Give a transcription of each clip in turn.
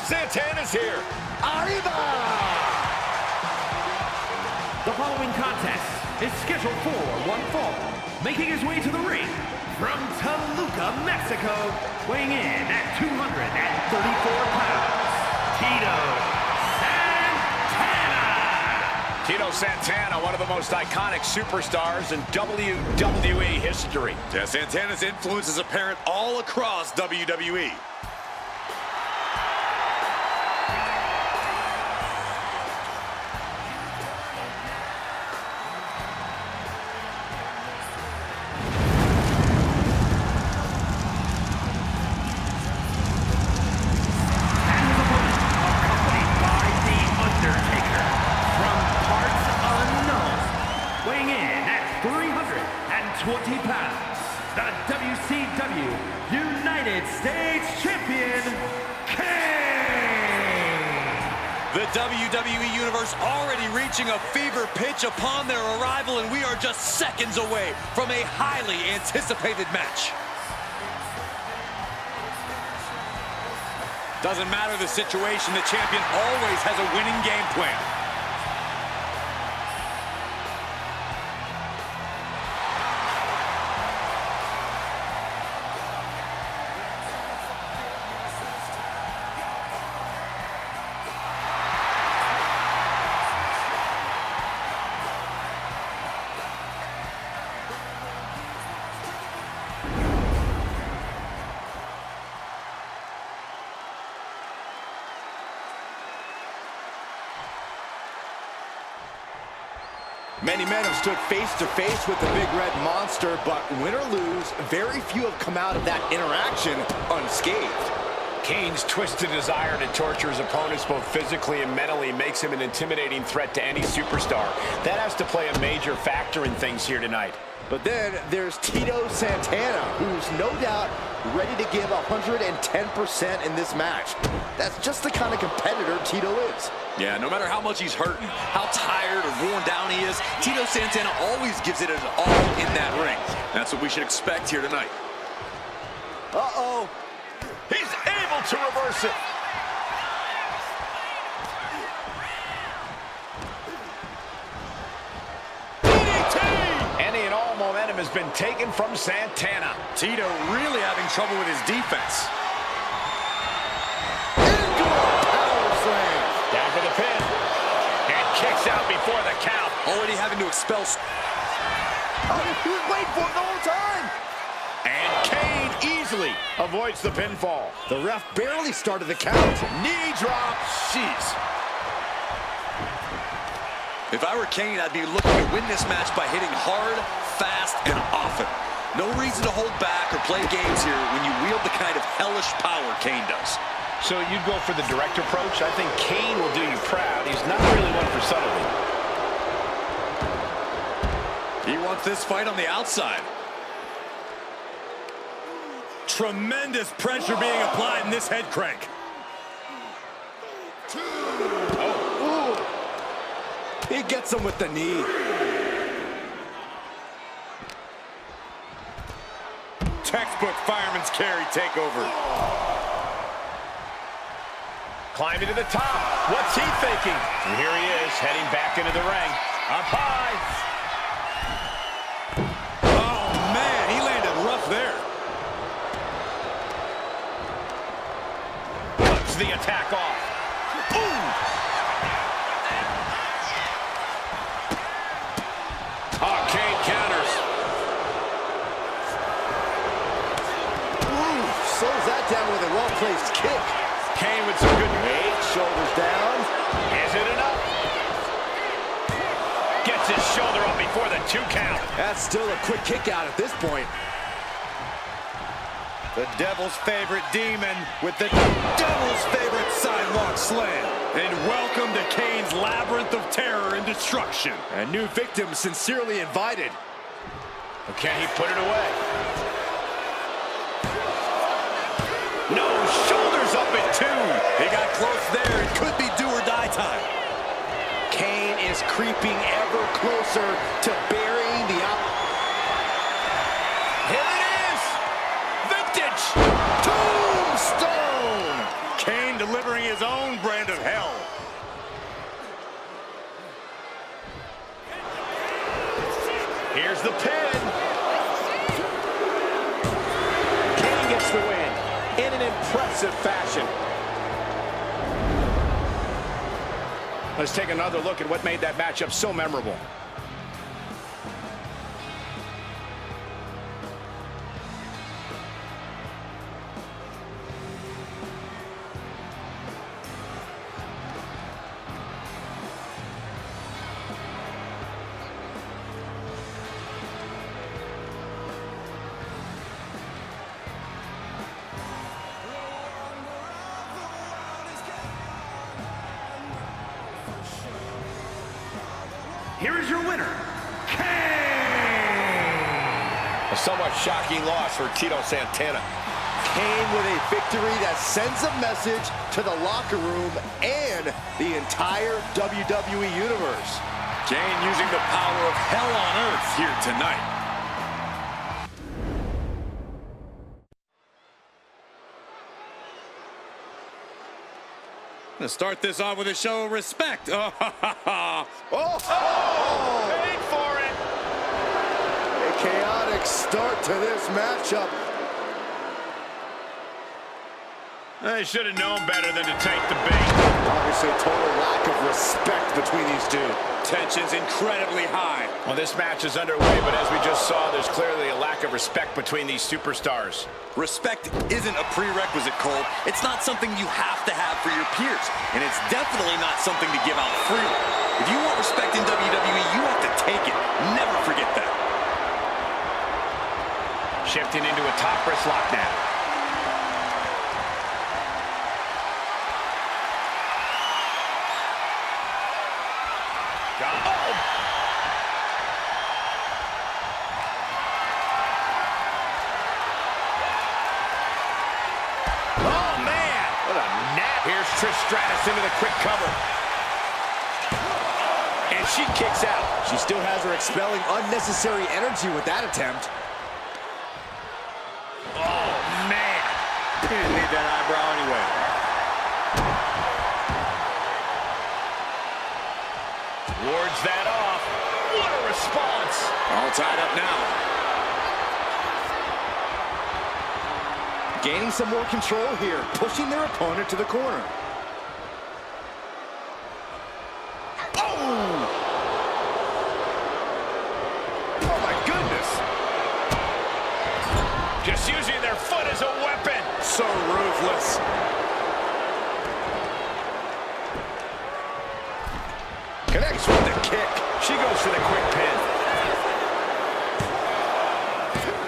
Santana's here. Arriba! The following contest is scheduled for one fall. Making his way to the ring from Toluca, Mexico, weighing in at 234 pounds, Tito Santana. Tito Santana, one of the most iconic superstars in WWE history. Yeah, Santana's influence is apparent all across WWE. The WCW United States Champion, Kane! The WWE Universe already reaching a fever pitch upon their arrival, and we are just seconds away from a highly anticipated match. Doesn't matter the situation, the champion always has a winning game plan. Many men have stood face to face with the Big Red Monster, but win or lose, very few have come out of that interaction unscathed. Kane's twisted desire to torture his opponents both physically and mentally makes him an intimidating threat to any superstar. That has to play a major factor in things here tonight. But then there's Tito Santana, who's no doubt ready to give 110% in this match. That's just the kind of competitor Tito is. Yeah, no matter how much he's hurting, how tired or worn down he is, Tito Santana always gives it his all in that ring. That's what we should expect here tonight. Uh-oh. He's able to reverse it. Any and all momentum has been taken from Santana. Tito really having trouble with his defense. Into a power slam. Down for the pin. And kicks out before the count. Already having to expel. Oh, he was waiting for it the whole time. And Kane easily avoids the pinfall. The ref barely started the count. Knee drop. Jeez. If I were Kane, I'd be looking to win this match by hitting hard, fast, and often. No reason to hold back or play games here when you wield the kind of hellish power Kane does. So you'd go for the direct approach? I think Kane will do you proud. He's not really one for subtlety. He wants this fight on the outside. Tremendous pressure being applied in this head crank. He gets him with the knee. Textbook fireman's carry takeover. Climbing to the top. What's he thinking? And here he is, heading back into the ring. Up high. Oh, man, he landed rough there. Cuts the attack off. Boom! Oh, Kane counters. Ooh, slows that down with a well-placed kick. Kane with some good weight, shoulders down. Is it enough? Gets his shoulder up before the 2 count. That's still a quick kick out at this point. The devil's favorite demon with the devil's favorite sidewalk slam. And welcome to Kane's labyrinth of terror and destruction. A new victim sincerely invited. Can he put it away? No, shoulders up at 2. He got close there. It could be do or die time. Kane is creeping ever closer to burying the Here it is! Vintage! Tombstone! Kane delivering his his own brand of hell. Here's the pin. Kane gets the win in an impressive fashion. Let's take another look at what made that matchup so memorable. Here is your winner, Kane! A somewhat shocking loss for Tito Santana. Kane with a victory that sends a message to the locker room and the entire WWE Universe. Kane using the power of hell on earth here tonight. Let's start this off with a show of respect. Oh! Paid for it. A chaotic start to this matchup. They should have known better than to take the bait. Obviously, a total lack of respect between these two. Tension's incredibly high. Well, this match is underway, but as we just saw, there's clearly a lack of respect between these superstars. Respect isn't a prerequisite, Cole. It's not something you have to have for your peers, and it's definitely not something to give out freely. If you want respect in WWE, you have to take it. Never forget that. Shifting into a top wrist lock now. Here's Trish Stratus into the quick cover. And she kicks out. She still has her expelling unnecessary energy with that attempt. Oh, man. He didn't need that eyebrow anyway. Wards that off. What a response. All tied up now. Gaining some more control here, pushing their opponent to the corner. Oh! Oh my goodness! Just using their foot as a weapon. So ruthless. Connects with the kick. She goes for the quick pin.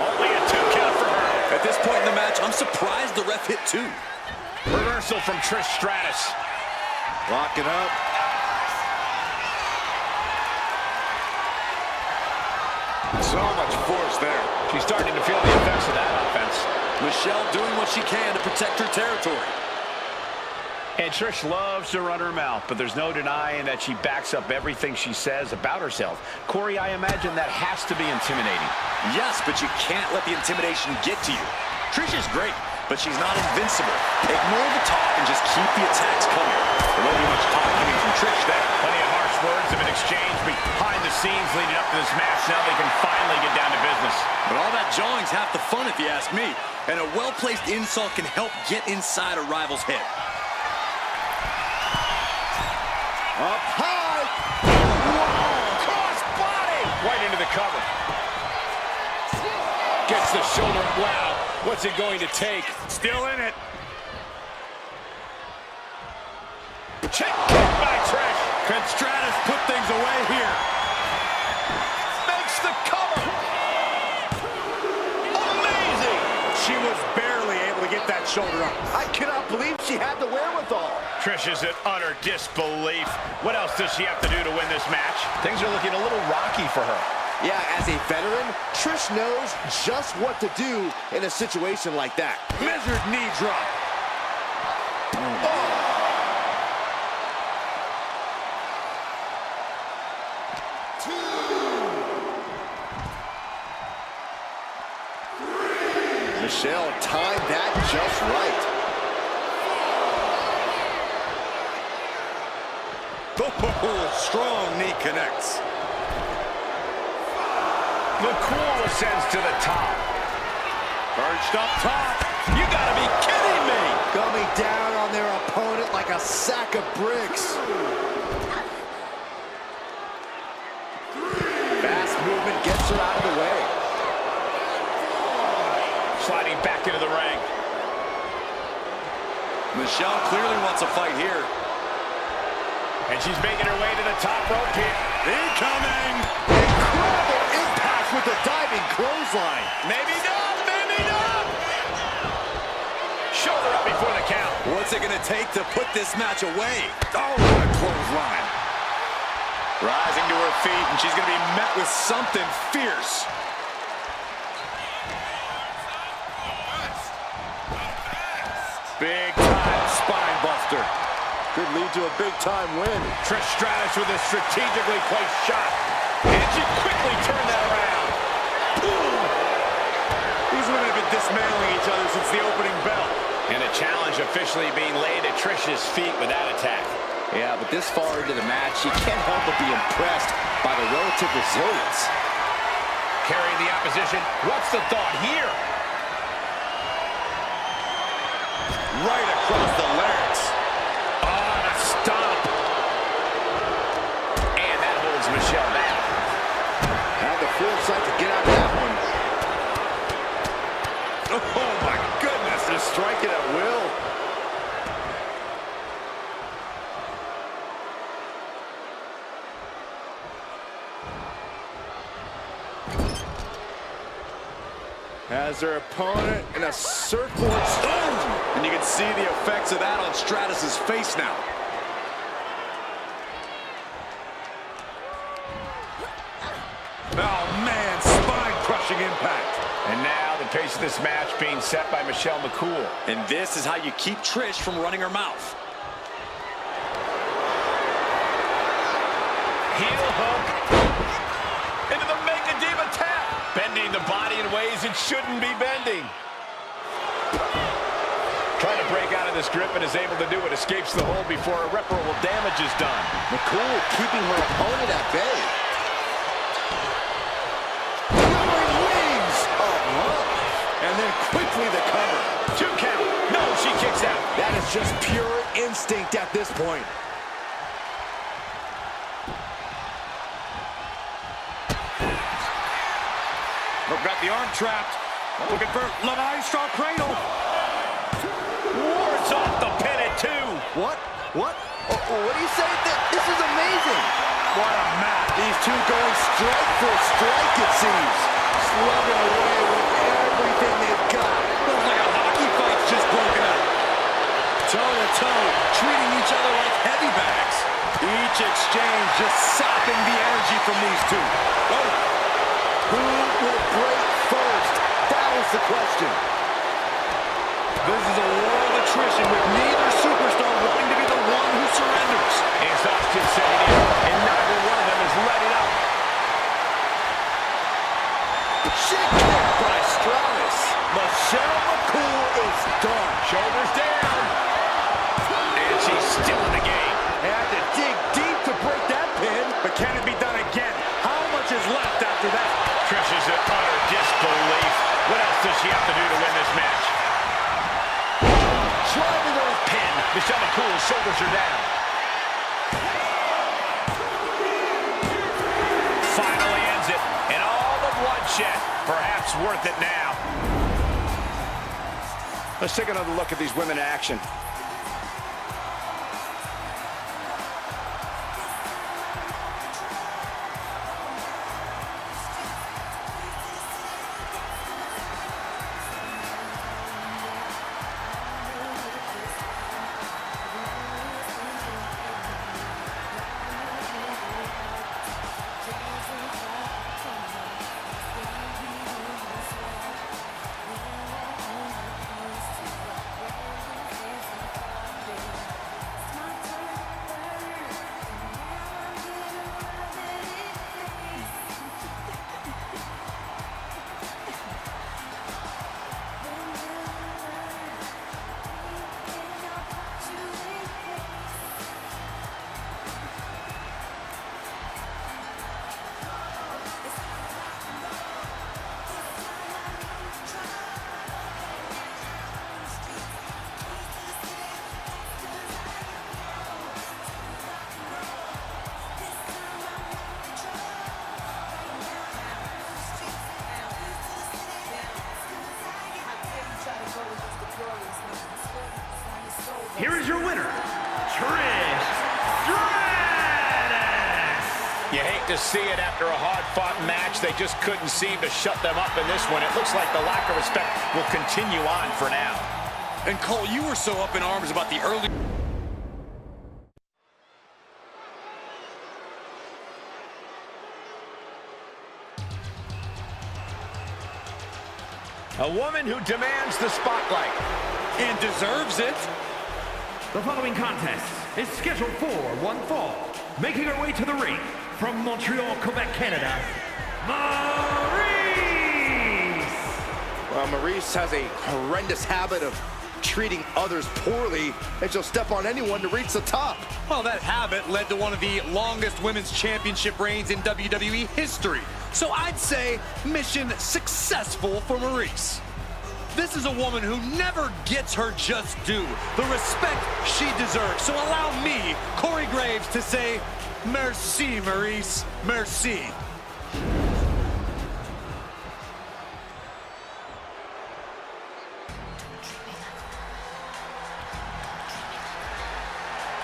Only a 2 count for her. At this point in the match, I'm surprised the ref hit 2. Reversal from Trish Stratus. Locking up. So much force there. She's starting to feel the effects of that offense. Michelle doing what she can to protect her territory. And Trish loves to run her mouth, but there's no denying that she backs up everything she says about herself. Corey, I imagine that has to be intimidating. Yes, but you can't let the intimidation get to you. Trish is great, but she's not invincible. Ignore the talk and just keep the attacks coming. There won't be much talk coming from Trish there. Plenty of harsh words have been exchanged behind the scenes leading up to this match. Now they can finally get down to business. But all that jawing's half the fun if you ask me. And a well-placed insult can help get inside a rival's head. Up high. Whoa! Cross body! Right into the cover. Gets the shoulder. Wow. What's it going to take? Still in it. Check kick by Trish. Can Stratus put things away here? Makes the cover. Amazing. She was barely able to get that shoulder up. I cannot believe she had the wherewithal. Trish is in utter disbelief. What else does she have to do to win this match? Things are looking a little rocky for her. Yeah, as a veteran, Trish knows just what to do in a situation like that. Measured knee drop. Michelle timed that just right. Oh, strong knee connects. McCool ascends to the top. Perched up top. You gotta be kidding me. Coming down on their opponent like a sack of bricks. Fast movement gets her out of the way. Sliding back into the ring. Michelle clearly wants a fight here. And she's making her way to the top rope here. Incoming. Incredible impact with the diving clothesline. Maybe not, maybe not. Shoulder up before the count. What's it gonna take to put this match away? Oh, what a clothesline. Rising to her feet, and she's gonna be met with something fierce. Big time spine buster. Could lead to a big time win. Trish Stratus with a strategically placed shot. And she quickly turned that around. Boom! These women have been dismantling each other since the opening bell. And a challenge officially being laid at Trish's feet with that attack. Yeah, but this far into the match, you can't help but be impressed by the relative resilience. Carrying the opposition. What's the thought here? Right across the larynx. On a stomp. And that holds Michelle back. Had the foresight to get out of that one. Oh my goodness, they're striking at will. Has their opponent in a surfboard stand. And you can see the effects of that on Stratus's face now. Oh man, spine-crushing impact. And now the pace of this match being set by Michelle McCool. And this is how you keep Trish from running her mouth. Heel hook. Into the Mega Diva tap. Bending the body in ways it shouldn't be bending. Trying to break out of this grip and is able to do it. Escapes the hold before irreparable damage is done. McCool keeping her opponent at bay. And then quickly the cover. 2 count. No, she kicks out. That is just pure instinct at this point. Look, got the arm trapped. Looking for La Maestro cradle. Wards off the pin at 2. What? What do you say? This is amazing. What a match. These two going strike for strike, it seems. Slugging away with everything they've got. Looks like a hockey fight's just broken up. Toe-to-toe, treating each other like heavy bags. Each exchange just sapping the energy from these two. Oh. Who will break first? That was the question. This is a war of attrition with neither superstar wanting to be the one who surrenders. Exhaustion setting in, and neither one of them is letting up. Shit kick by Stratus. Michelle McCool is done. Shoulders down. And she's still in the game. Had to dig deep to break that pin. But can it be done again? How much is left after that? Trish is in utter disbelief. What else does she have to do to win this match? Driving to the pin. Michelle McCool's shoulders are down. Finally ends it. And all the bloodshed. Perhaps worth it now. Let's take another look at these women in action. to see it after a hard-fought match. They just couldn't seem to shut them up in this one. It looks like the lack of respect will continue on for now. And Cole, you were so up in arms about the early... A woman who demands the spotlight. And deserves it. The following contest is scheduled for one fall. Making her way to the ring from Montreal, Quebec, Canada, Maryse! Well, Maryse has a horrendous habit of treating others poorly, and she'll step on anyone to reach the top. Well, that habit led to one of the longest women's championship reigns in WWE history. So I'd say mission successful for Maryse. This is a woman who never gets her just due, the respect she deserves. So allow me, Corey Graves, to say, merci, Maryse, merci.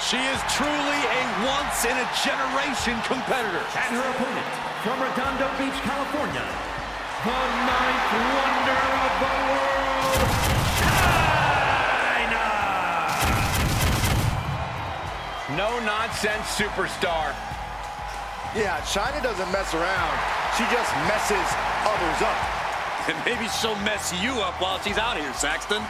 She is truly a once-in-a-generation competitor. And her opponent, from Redondo Beach, California, the ninth wonder of the world, Chyna! No-nonsense superstar. Yeah, Chyna doesn't mess around. She just messes others up. And maybe she'll mess you up while she's out here, Saxton.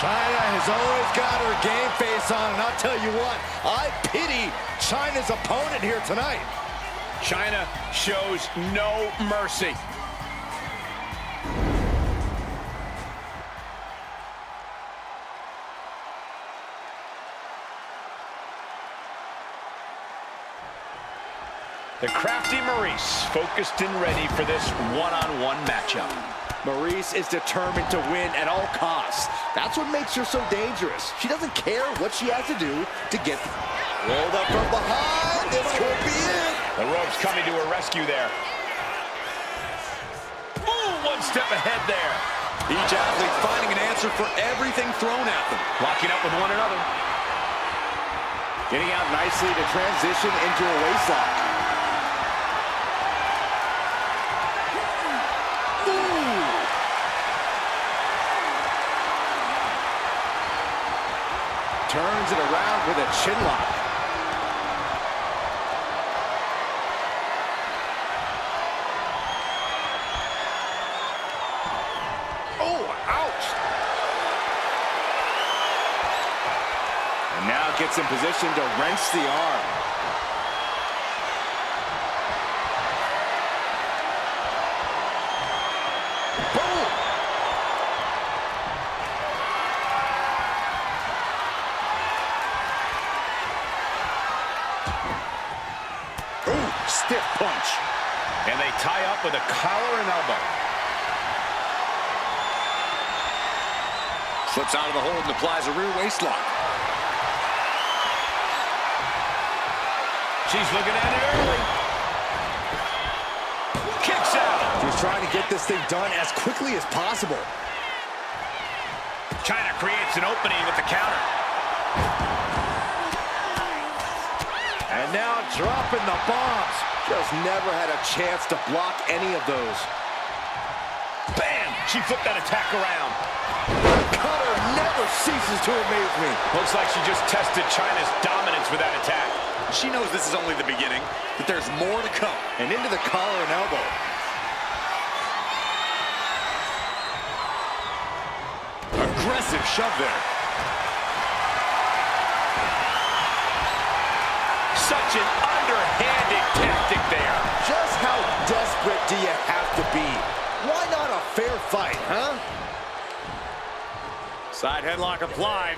Chyna has always got her game face on, and I'll tell you what, I pity Chyna's opponent here tonight. Chyna shows no mercy. The crafty Maryse, focused and ready for this one-on-one matchup. Maryse is determined to win at all costs. That's what makes her so dangerous. She doesn't care what she has to do to get rolled up from behind. This could be it. The ropes coming to her rescue there. Ooh, one step ahead there. Each athlete finding an answer for everything thrown at them. Locking up with one another. Getting out nicely to transition into a waistlock. Turns it around with a chin lock. Oh, ouch! And now gets in position to wrench the arm. Boom! Stiff punch. And they tie up with a collar and elbow. Slips out of the hold and applies a rear waist lock. She's looking at it early. Kicks out. She's trying to get this thing done as quickly as possible. Chyna creates an opening with the counter. And now dropping the bombs. Just never had a chance to block any of those. Bam! She flipped that attack around. The cutter never ceases to amaze me. Looks like she just tested Chyna's dominance with that attack. She knows this is only the beginning, that there's more to come. And into the collar and elbow. Aggressive shove there. Such an underhanded tactic there. Just how desperate do you have to be? Why not a fair fight, huh? Side headlock applied.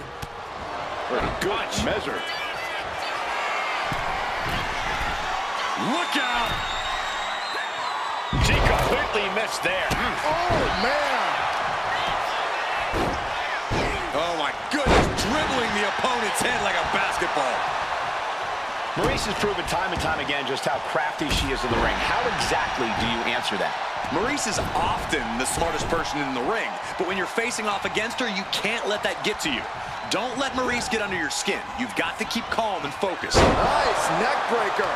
For a good measure. Look out! She completely missed there. Oh, man! Oh, my goodness. Dribbling the opponent's head like a basketball. Maryse has proven time and time again just how crafty she is in the ring. How exactly do you answer that? Maryse is often the smartest person in the ring, but when you're facing off against her, you can't let that get to you. Don't let Maryse get under your skin. You've got to keep calm and focused. Nice neck breaker.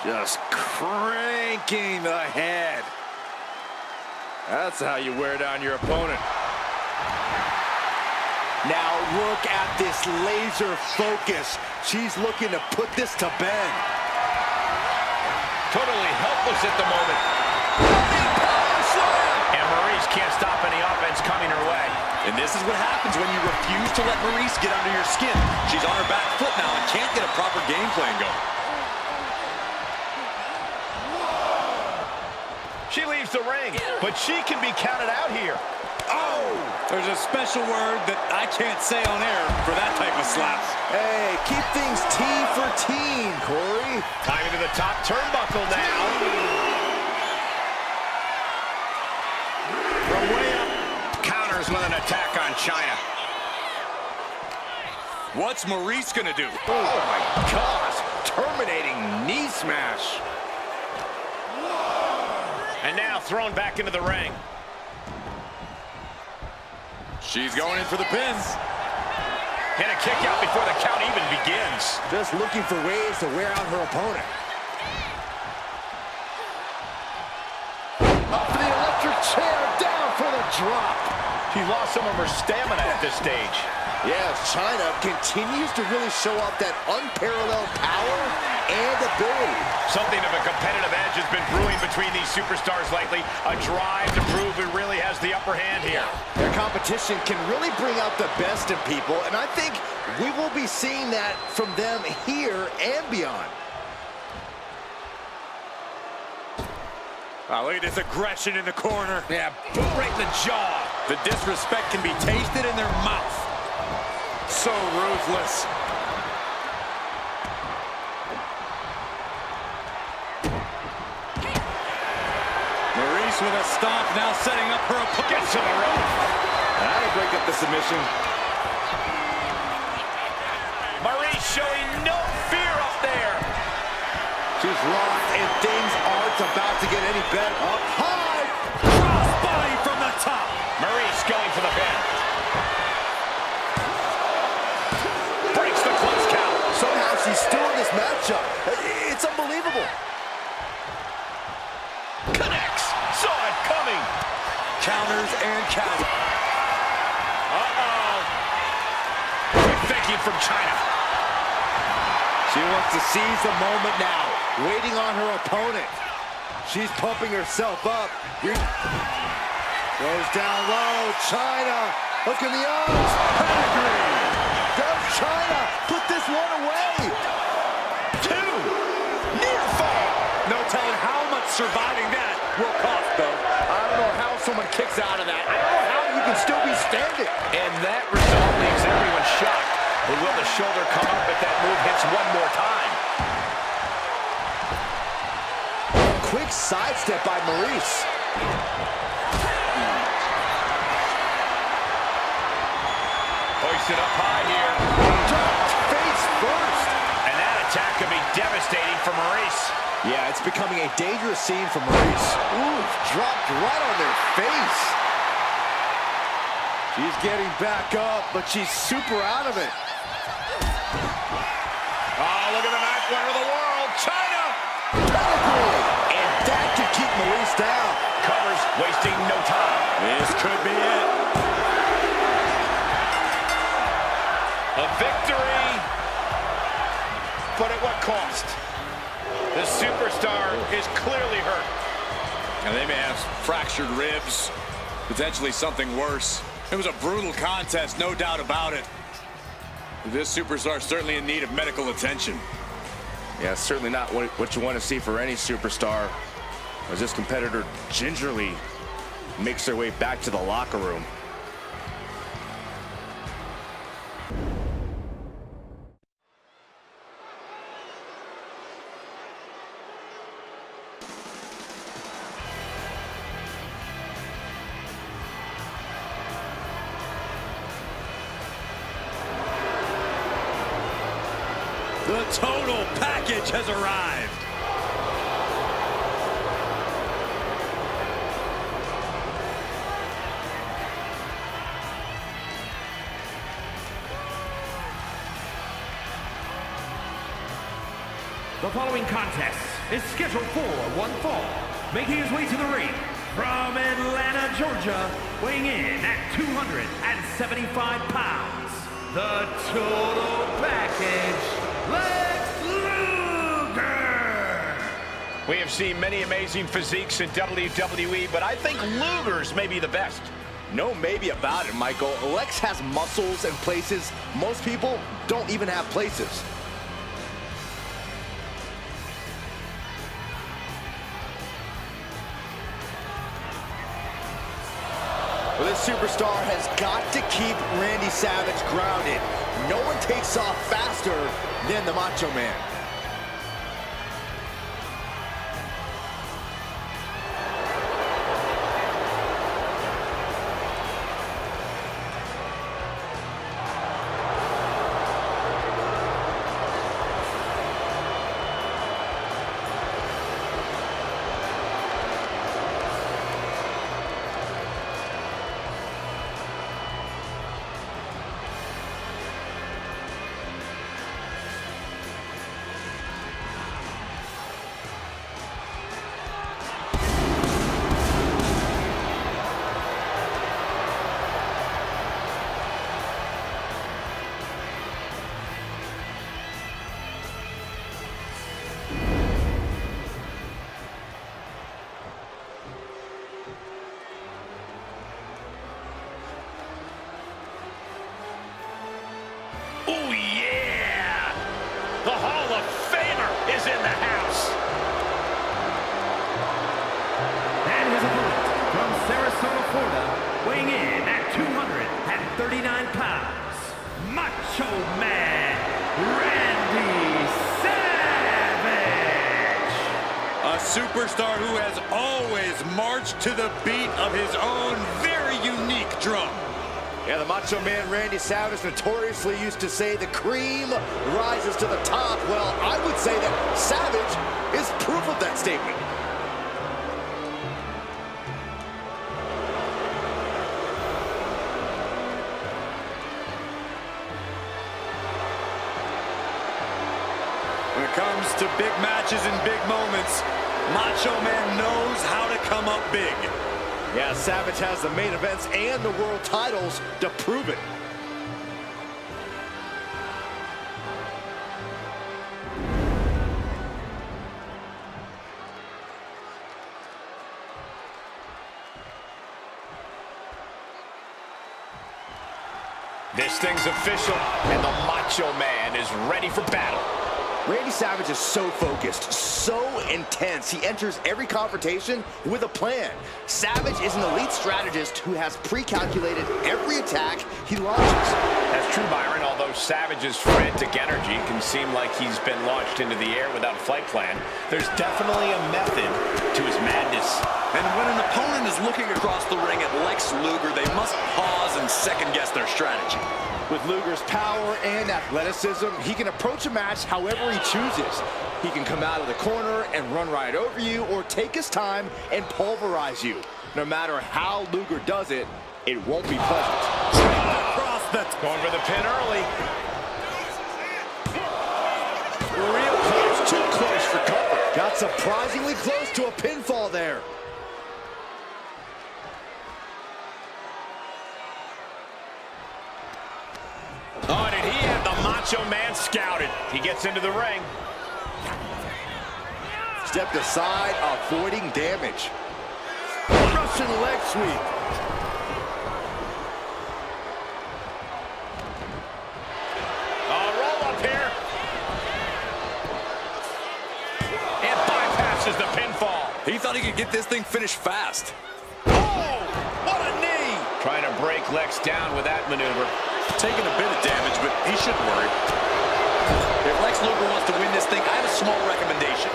Just cranking the head. That's how you wear down your opponent. Now look at this laser focus. She's looking to put this to bed. Totally helpless at the moment. And Maryse can't stop any offense coming her way. And this is what happens when you refuse to let Maryse get under your skin. She's on her back foot now and can't get a proper game plan going. She leaves the ring, but she can be counted out here. Oh! There's a special word that I can't say on air for that type of slap. Hey, keep things T for teen, Corey. Climbing to the top turnbuckle now. From way up, counters with an attack on Chyna. What's Maryse gonna do? Oh my gosh, terminating knee smash. And now thrown back into the ring. She's going in for the pins. And a kick out before the count even begins. Just looking for ways to wear out her opponent. Up for the electric chair, down for the drop. She lost some of her stamina at this stage. Yeah, Chyna continues to really show off that unparalleled power and ability. Something of a competitive edge has been brewing between these superstars lately. A drive to prove who really has the upper hand here. Their competition can really bring out the best in people, and I think we will be seeing that from them here and beyond. Oh, look at this aggression in the corner. Yeah, boot right in the jaw. The disrespect can be tasted in their mouth. So ruthless. Maryse with a stomp, now setting up her opponent. Gets to the rope. That'll break up the submission. Maryse showing no fear up there. She's lost, and things aren't about to get any better. Up high. Crossbody from the top. Maryse going for the pin. Breaks the close count. Somehow she's still in this matchup. It's unbelievable. Connects. Saw it coming. Counters and counters. Uh-oh. Quick thinking from Chyna. She wants to seize the moment now, waiting on her opponent. She's pumping herself up. Goes down low. Chyna. Look in the arms. Pedigree. Does Chyna put this one away? 2. Near fall. No telling how much surviving that will cost, though. I don't know how someone kicks out of that. I don't know how you can still be standing. And that result leaves everyone shocked. But will the shoulder come up if that move hits one more time? Quick sidestep by Maryse. Hoisted up high here. Dropped face first. And that attack could be devastating for Maryse. Yeah, it's becoming a dangerous scene for Maryse. Ooh, dropped right on their face. She's getting back up, but she's super out of it. Oh, look at the match winner of the world, Chyna! Pedigree. And that could keep Maryse down. Covers, wasting no time. This could be it. A victory, but at what cost? The superstar is clearly hurt. And they may have fractured ribs, potentially something worse. It was a brutal contest, no doubt about it. This superstar is certainly in need of medical attention. Yeah, certainly not what you want to see for any superstar, as this competitor gingerly makes their way back to the locker room. The total package has arrived. The following contest is scheduled for one fall. Making his way to the ring from Atlanta, Georgia, weighing in at 275 pounds, the total package, Lex Luger! We have seen many amazing physiques in WWE, but I think Luger's may be the best. No maybe about it, Michael. Lex has muscles and places most people don't even have places. Well, this superstar has got to keep Randy Savage grounded. No one takes off faster than the Macho Man. Oh, yeah! The Hall of Famer is in the house. And his opponent from Sarasota, Florida, weighing in at 239 pounds, Macho Man, Randy Savage! A superstar who has always marched to the beat of his own very unique drum. Yeah, the Macho Man Randy Savage notoriously used to say the cream rises to the top. Well, I would say that Savage is proof of that statement. When it comes to big matches and big moments, Macho Man knows how to come up big. Yeah, Savage has the main events and the world titles to prove it. This thing's official, and the Macho Man is ready for battle. Randy Savage is so focused, so intense. He enters every confrontation with a plan. Savage is an elite strategist who has pre-calculated every attack he launches. That's true, Byron. Although Savage's frantic energy can seem like he's been launched into the air without a flight plan, there's definitely a method to his madness. And when an opponent is looking across the ring at Lex Luger, they must pause and second-guess their strategy. With Luger's power and athleticism, he can approach a match however he chooses. He can come out of the corner and run right over you, or take his time and pulverize you. No matter how Luger does it, it won't be pleasant. Across the Going for the pin early. Real close, too close for cover. Got surprisingly close to a pinfall there. Oh, did he have the Macho Man scouted? He gets into the ring. Stepped aside, avoiding damage. Russian leg sweep. Roll up here. And bypasses the pinfall. He thought he could get this thing finished fast. Oh, what a knee. Trying to break Lex down with that maneuver. Taking a bit of damage, but he shouldn't worry. If Lex Luger wants to win this thing, I have a small recommendation.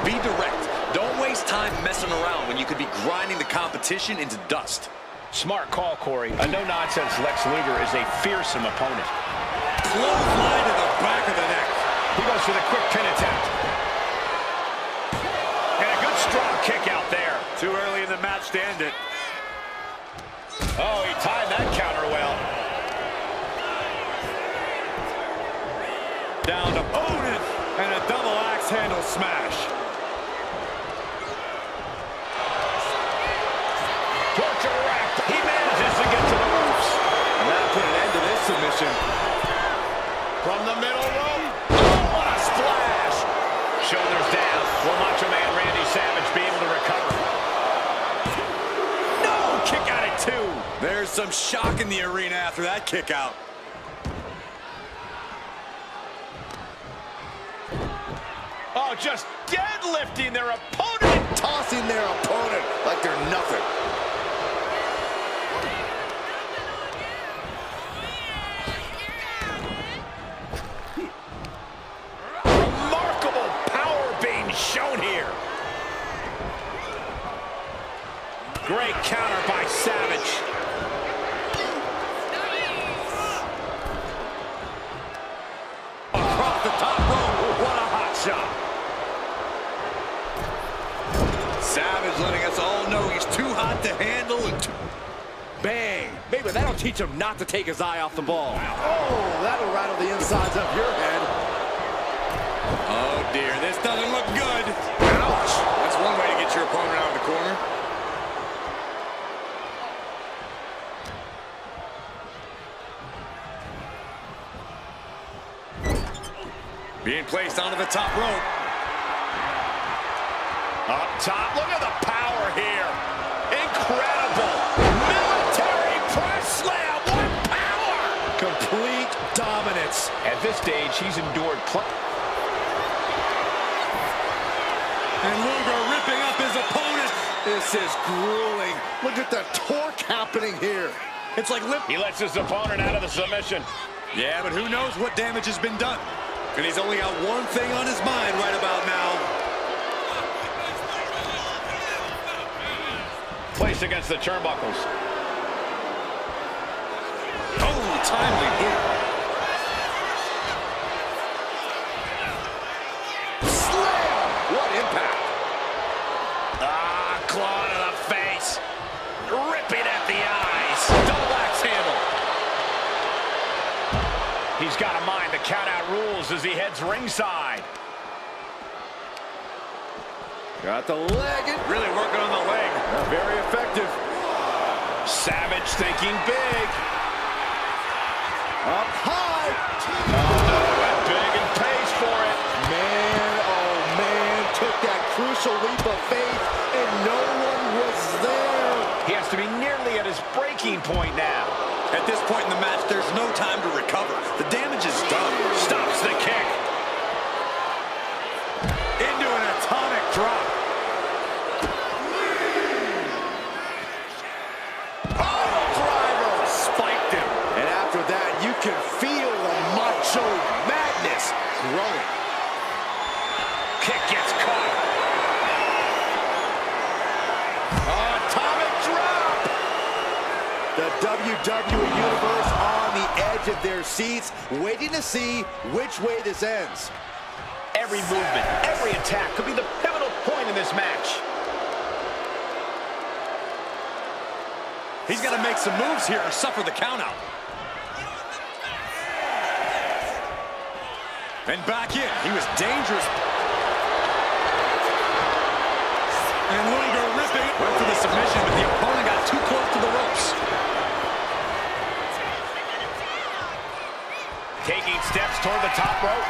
Be direct. Don't waste time messing around when you could be grinding the competition into dust. Smart call, Corey. A no-nonsense Lex Luger is a fearsome opponent. Clothesline to the back of the neck. He goes for the quick pin attempt. And a good strong kick out there. Too early in the match to end it. Oh, he timed that counter well. Down to opponent and a double axe handle smash. Torture rack. He manages to get to the ropes. And that'll put an end to this submission. From the middle rope. Oh, what a splash. Shoulders down. Will Macho Man Randy Savage be able to recover? No! Kick out at 2. There's some shock in the arena after that kick out. Oh, just deadlifting their opponent. Tossing their opponent like they're nothing. Remarkable power being shown here. Great counter by Savage. Across the top rope. What a hot shot. Savage letting us all know he's too hot to handle and Bang. Maybe that'll teach him not to take his eye off the ball. Oh, that'll rattle the insides of your head. oh dear, this doesn't look good. Ouch. That's one way to get your opponent out of the corner. Being placed onto the top rope. Up top, look at the power here. Incredible. Military press slam. What power. Complete dominance. At this stage, he's endured And Luger ripping up his opponent. This is grueling. Look at the torque happening here. It's like He lets his opponent out of the submission. Yeah, but who knows what damage has been done. And he's only got one thing on his mind right about now. Placed against the turnbuckles. Oh, timely hit. Slam! What impact. Ah, claw to the face. Ripping at the eyes. Double axe handle. He's got to mind the count-out rules as he heads ringside. Got the leg. Really working on the leg. Very effective. Savage thinking big. Up high. Went big and pays for it. Man, oh man, took that crucial leap of faith, and no one was there. He has to be nearly at his breaking point now. At this point in the match, there's no time to recover. The damage is done. Stops the kick. Into an atomic drop. Oh, driver spiked him. And after that, you can feel the Macho madness growing. Kick gets caught. Atomic drop. The WWE Universe on the edge of their seats, waiting to see which way this ends. Every movement, every attack could be the pivotal point in this match. He's got to make some moves here or suffer the countout. And back in. He was dangerous. And Luger ripping. Went for the submission, but the opponent got too close to the ropes. Taking steps toward the top rope.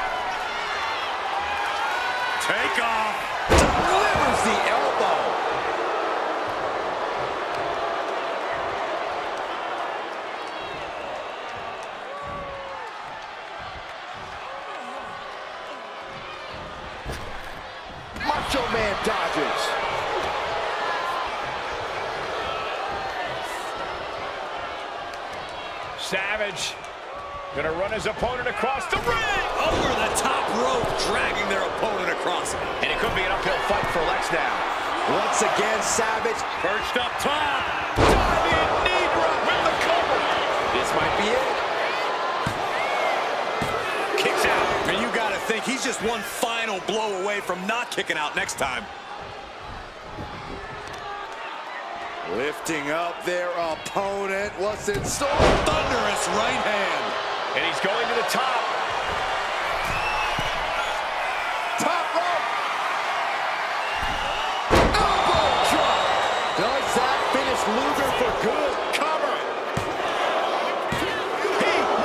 Take off. Delivers the elbow. Macho Man dodges. Savage gonna run his opponent across the ring. Over the top rope, dragging their opponent across it. And it could be an uphill fight for Lex now. Once again, Savage Perched up top. Diving knee drop with the cover. This might be it. Kicks out. And you got to think he's just one final blow away from not kicking out next time. Lifting up their opponent. What's in store? Thunderous right hand. And he's going to the top. Top rope. Elbow drop. Does that finish Luger for good? Cover.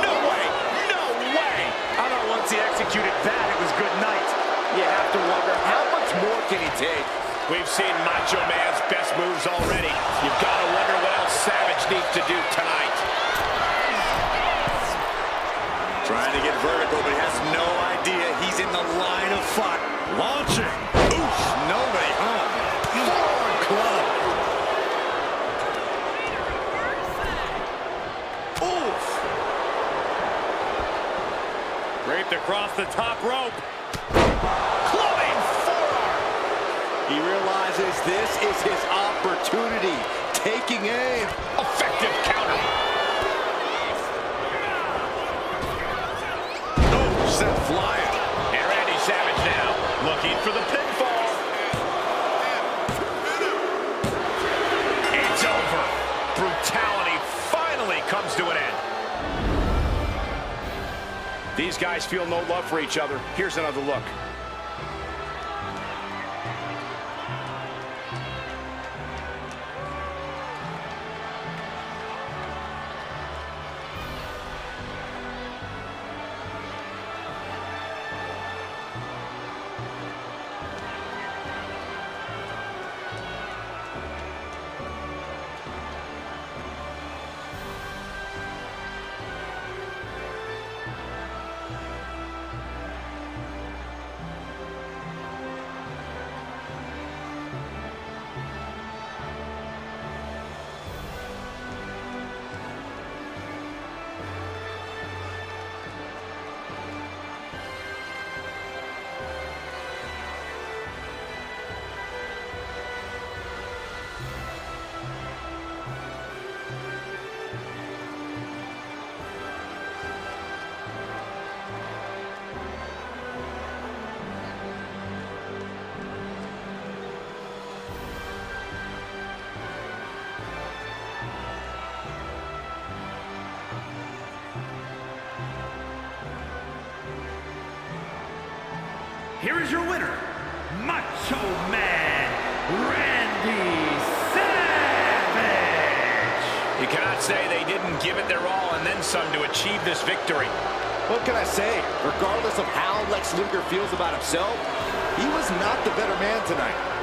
No way. No way. I thought once he executed that, it was good night. You have to wonder, how much more can he take? We've seen Macho Man's best moves already. You've got to wonder what else Savage needs to do tonight. Trying to get vertical, but he has no idea he's in the line of fire. Launching. Oof, nobody home. Forearm club. Oof. Draped across the top rope. Clubbing forearm. He realizes this is his opportunity. Taking aim. Effective counter. Oh, sent flying. And Randy Savage now looking for the pinfall. It's over. Brutality finally comes to an end. These guys feel no love for each other. Here's another look. Here is your winner, Macho Man, Randy Savage. You cannot say they didn't give it their all and then some to achieve this victory. What can I say? Regardless of how Lex Luger feels about himself, he was not the better man tonight.